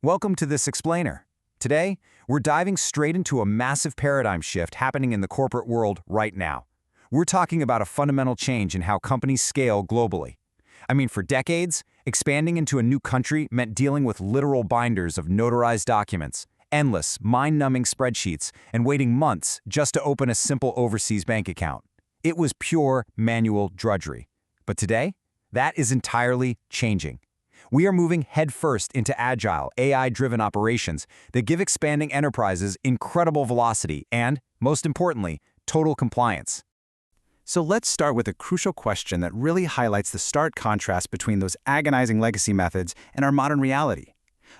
Welcome to this explainer. Today, we're diving straight into a massive paradigm shift happening in the corporate world right now. We're talking about a fundamental change in how companies scale globally. For decades, expanding into a new country meant dealing with literal binders of notarized documents, endless, mind-numbing spreadsheets, and waiting months just to open a simple overseas bank account. It was pure manual drudgery. But today, that is entirely changing. We are moving headfirst into agile, AI-driven operations that give expanding enterprises incredible velocity and, most importantly, total compliance. So let's start with a crucial question that really highlights the stark contrast between those agonizing legacy methods and our modern reality.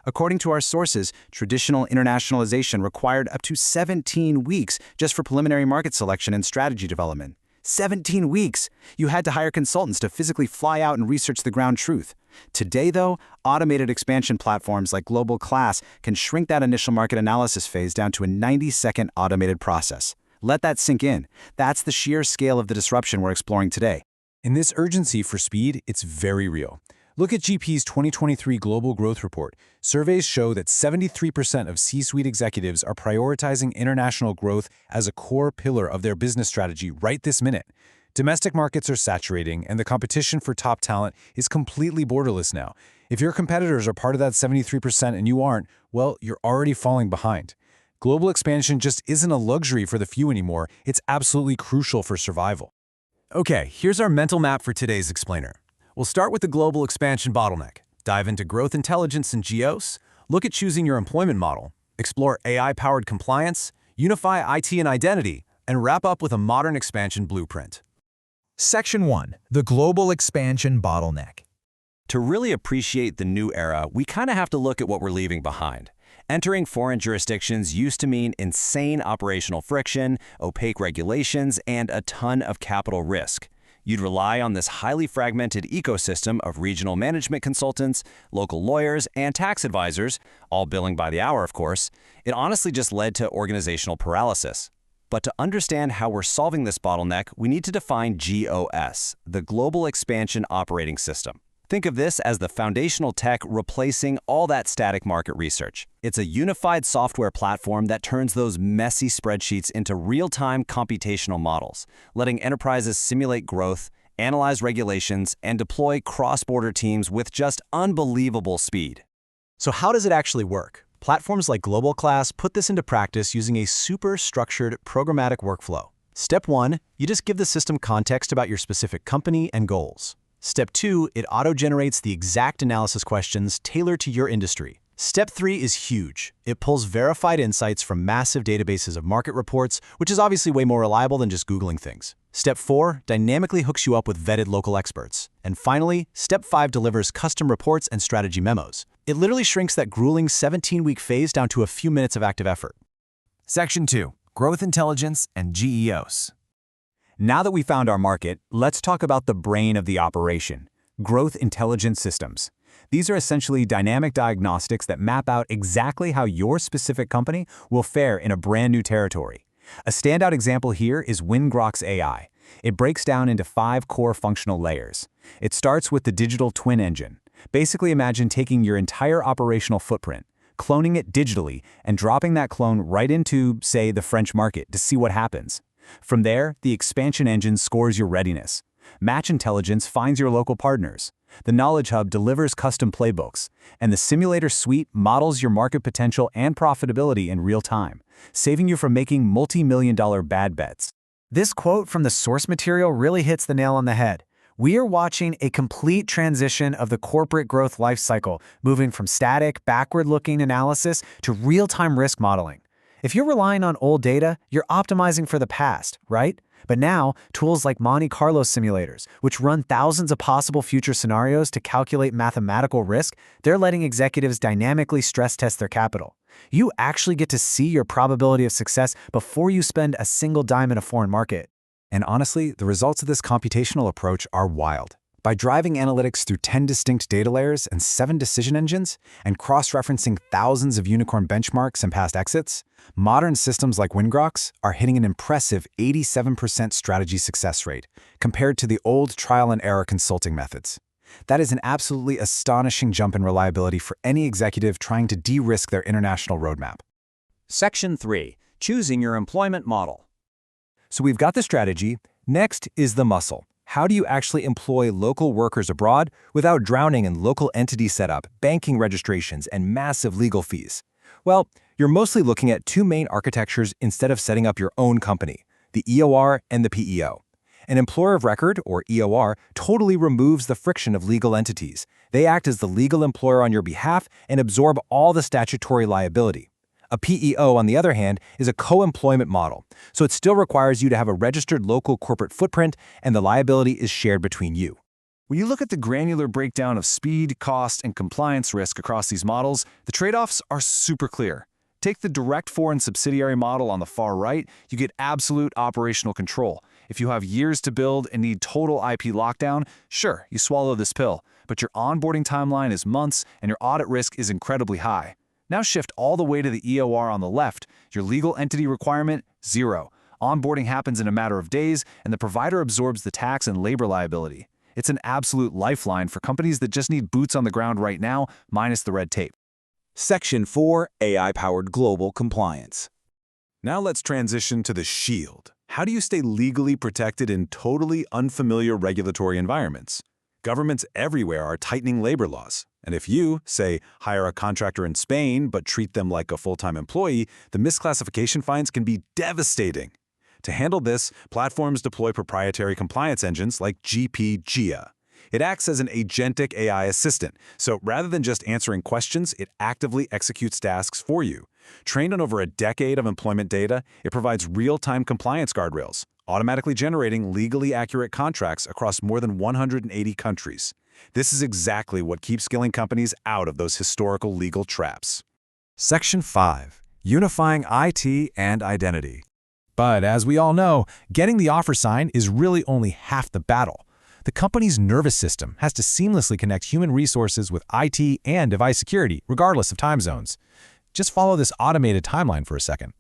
According to our sources, traditional internationalization required up to 17 weeks just for preliminary market selection and strategy development. 17 weeks! You had to hire consultants to physically fly out and research the ground truth. Today, though, automated expansion platforms like WinGroX can shrink that initial market analysis phase down to a 90-second automated process. Let that sink in. That's the sheer scale of the disruption we're exploring today. In this urgency for speed, it's very real. Look at GP's 2023 Global Growth Report. Surveys show that 73% of C-suite executives are prioritizing international growth as a core pillar of their business strategy right this minute. Domestic markets are saturating, and the competition for top talent is completely borderless now. If your competitors are part of that 73% and you aren't, well, you're already falling behind. Global expansion just isn't a luxury for the few anymore. It's absolutely crucial for survival. Okay, here's our mental map for today's explainer. We'll start with the global expansion bottleneck, dive into growth intelligence and geos, look at choosing your employment model, explore AI-powered compliance, unify IT and identity, and wrap up with a modern expansion blueprint. Section 1. The Global Expansion Bottleneck. To really appreciate the new era, we kind of have to look at what we're leaving behind. Entering foreign jurisdictions used to mean insane operational friction, opaque regulations, and a ton of capital risk. You'd rely on this highly fragmented ecosystem of regional management consultants, local lawyers, and tax advisors, all billing by the hour, of course. It honestly just led to organizational paralysis. But to understand how we're solving this bottleneck, we need to define GOS, the Global Expansion Operating System. Think of this as the foundational tech replacing all that static market research. It's a unified software platform that turns those messy spreadsheets into real-time computational models, letting enterprises simulate growth, analyze regulations, and deploy cross-border teams with just unbelievable speed. So how does it actually work? Platforms like WinGroX put this into practice using a super structured programmatic workflow. Step 1, you just give the system context about your specific company and goals. Step 2, it auto-generates the exact analysis questions tailored to your industry. Step 3 is huge. It pulls verified insights from massive databases of market reports, which is obviously way more reliable than just Googling things. Step 4 dynamically hooks you up with vetted local experts. And finally, Step 5 delivers custom reports and strategy memos. It literally shrinks that grueling 17-week phase down to a few minutes of active effort. Section 2. Growth Intelligence and GEOs. Now that we found our market, let's talk about the brain of the operation, growth intelligence systems. These are essentially dynamic diagnostics that map out exactly how your specific company will fare in a brand new territory. A standout example here is WinGroX AI. It breaks down into 5 core functional layers. It starts with the digital twin engine. Basically imagine taking your entire operational footprint, cloning it digitally, and dropping that clone right into, say, the French market to see what happens. From there, the expansion engine scores your readiness. Match Intelligence finds your local partners. The Knowledge Hub delivers custom playbooks. And the Simulator Suite models your market potential and profitability in real time, saving you from making multi-million-dollar bad bets. This quote from the source material really hits the nail on the head. We are watching a complete transition of the corporate growth lifecycle, moving from static, backward-looking analysis to real-time risk modeling. If you're relying on old data, you're optimizing for the past, right? But now, tools like Monte Carlo simulators, which run thousands of possible future scenarios to calculate mathematical risk, they're letting executives dynamically stress test their capital. You actually get to see your probability of success before you spend a single dime in a foreign market. And honestly, the results of this computational approach are wild. By driving analytics through 10 distinct data layers and 7 decision engines, and cross-referencing thousands of unicorn benchmarks and past exits, modern systems like WinGroX are hitting an impressive 87% strategy success rate compared to the old trial-and-error consulting methods. That is an absolutely astonishing jump in reliability for any executive trying to de-risk their international roadmap. Section 3. Choosing your employment model. So we've got the strategy. Next is the muscle. How do you actually employ local workers abroad without drowning in local entity setup, banking registrations, and massive legal fees? Well, you're mostly looking at two main architectures instead of setting up your own company, the EOR and the PEO. An employer of record, or EOR, totally removes the friction of legal entities. They act as the legal employer on your behalf and absorb all the statutory liability. A PEO, on the other hand, is a co-employment model, so it still requires you to have a registered local corporate footprint, and the liability is shared between you. When you look at the granular breakdown of speed, cost, and compliance risk across these models, the trade-offs are super clear. Take the direct foreign subsidiary model on the far right, you get absolute operational control. If you have years to build and need total IP lockdown, sure, you swallow this pill, but your onboarding timeline is months and your audit risk is incredibly high. Now shift all the way to the EOR on the left, your legal entity requirement, 0. Onboarding happens in a matter of days, and the provider absorbs the tax and labor liability. It's an absolute lifeline for companies that just need boots on the ground right now, minus the red tape. Section 4. AI-powered global compliance. Now let's transition to the shield. How do you stay legally protected in totally unfamiliar regulatory environments? Governments everywhere are tightening labor laws. And if you, say, hire a contractor in Spain but treat them like a full-time employee, the misclassification fines can be devastating. To handle this, platforms deploy proprietary compliance engines like GPGIA. It acts as an agentic AI assistant, so rather than just answering questions, it actively executes tasks for you. Trained on over a decade of employment data, it provides real-time compliance guardrails, automatically generating legally accurate contracts across more than 180 countries. This is exactly what keeps skilling companies out of those historical legal traps. Section 5. Unifying IT and identity. But as we all know, getting the offer sign is really only half the battle. The company's nervous system has to seamlessly connect human resources with IT and device security, regardless of time zones. Just follow this automated timeline for a second.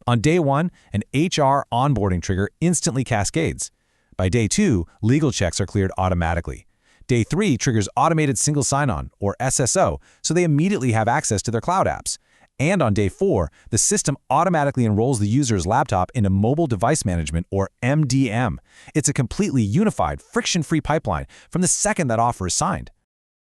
On day 1, an HR onboarding trigger instantly cascades. By day 2, legal checks are cleared automatically. Day 3 triggers automated single sign-on, or SSO, so they immediately have access to their cloud apps. And on day 4, the system automatically enrolls the user's laptop into mobile device management, or MDM. It's a completely unified, friction-free pipeline from the second that offer is signed.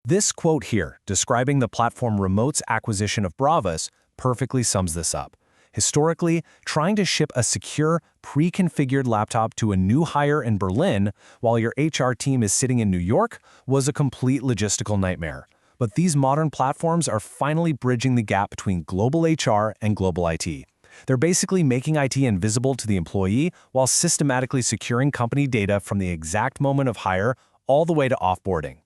This quote here, describing the platform Remote's acquisition of Bravas, perfectly sums this up. Historically, trying to ship a secure, pre-configured laptop to a new hire in Berlin while your HR team is sitting in New York was a complete logistical nightmare. But these modern platforms are finally bridging the gap between global HR and global IT. They're basically making IT invisible to the employee while systematically securing company data from the exact moment of hire all the way to offboarding.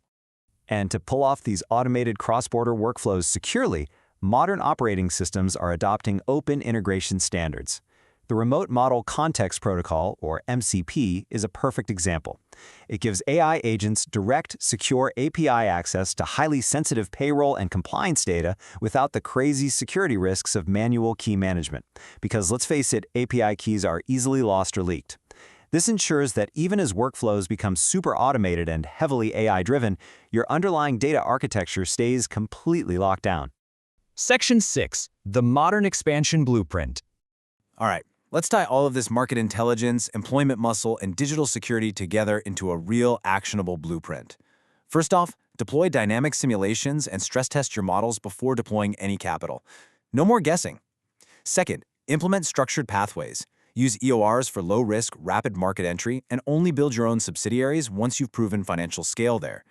And to pull off these automated cross-border workflows securely, modern operating systems are adopting open integration standards. The Remote Model Context Protocol, or MCP, is a perfect example. It gives AI agents direct, secure API access to highly sensitive payroll and compliance data without the crazy security risks of manual key management. Because let's face it, API keys are easily lost or leaked. This ensures that even as workflows become super automated and heavily AI-driven, your underlying data architecture stays completely locked down. Section 6. The Modern Expansion Blueprint. All right, let's tie all of this market intelligence, employment muscle, and digital security together into a real actionable blueprint. First off, deploy dynamic simulations and stress test your models before deploying any capital. No more guessing. Second, implement structured pathways. Use EORs for low-risk, rapid market entry, and only build your own subsidiaries once you've proven financial scale there.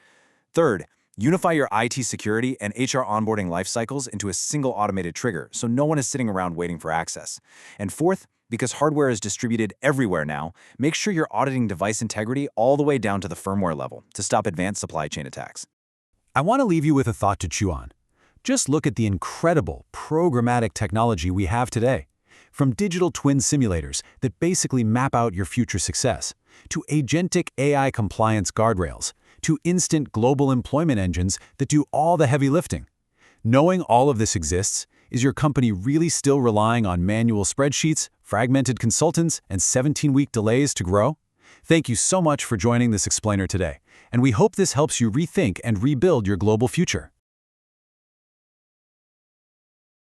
Third, unify your IT security and HR onboarding life cycles into a single automated trigger so no one is sitting around waiting for access. And fourth, because hardware is distributed everywhere now, make sure you're auditing device integrity all the way down to the firmware level to stop advanced supply chain attacks. I want to leave you with a thought to chew on. Just look at the incredible programmatic technology we have today. From digital twin simulators that basically map out your future success, to agentic AI compliance guardrails, to instant global employment engines that do all the heavy lifting. Knowing all of this exists, is your company really still relying on manual spreadsheets, fragmented consultants, and 17-week delays to grow? Thank you so much for joining this explainer today, and we hope this helps you rethink and rebuild your global future.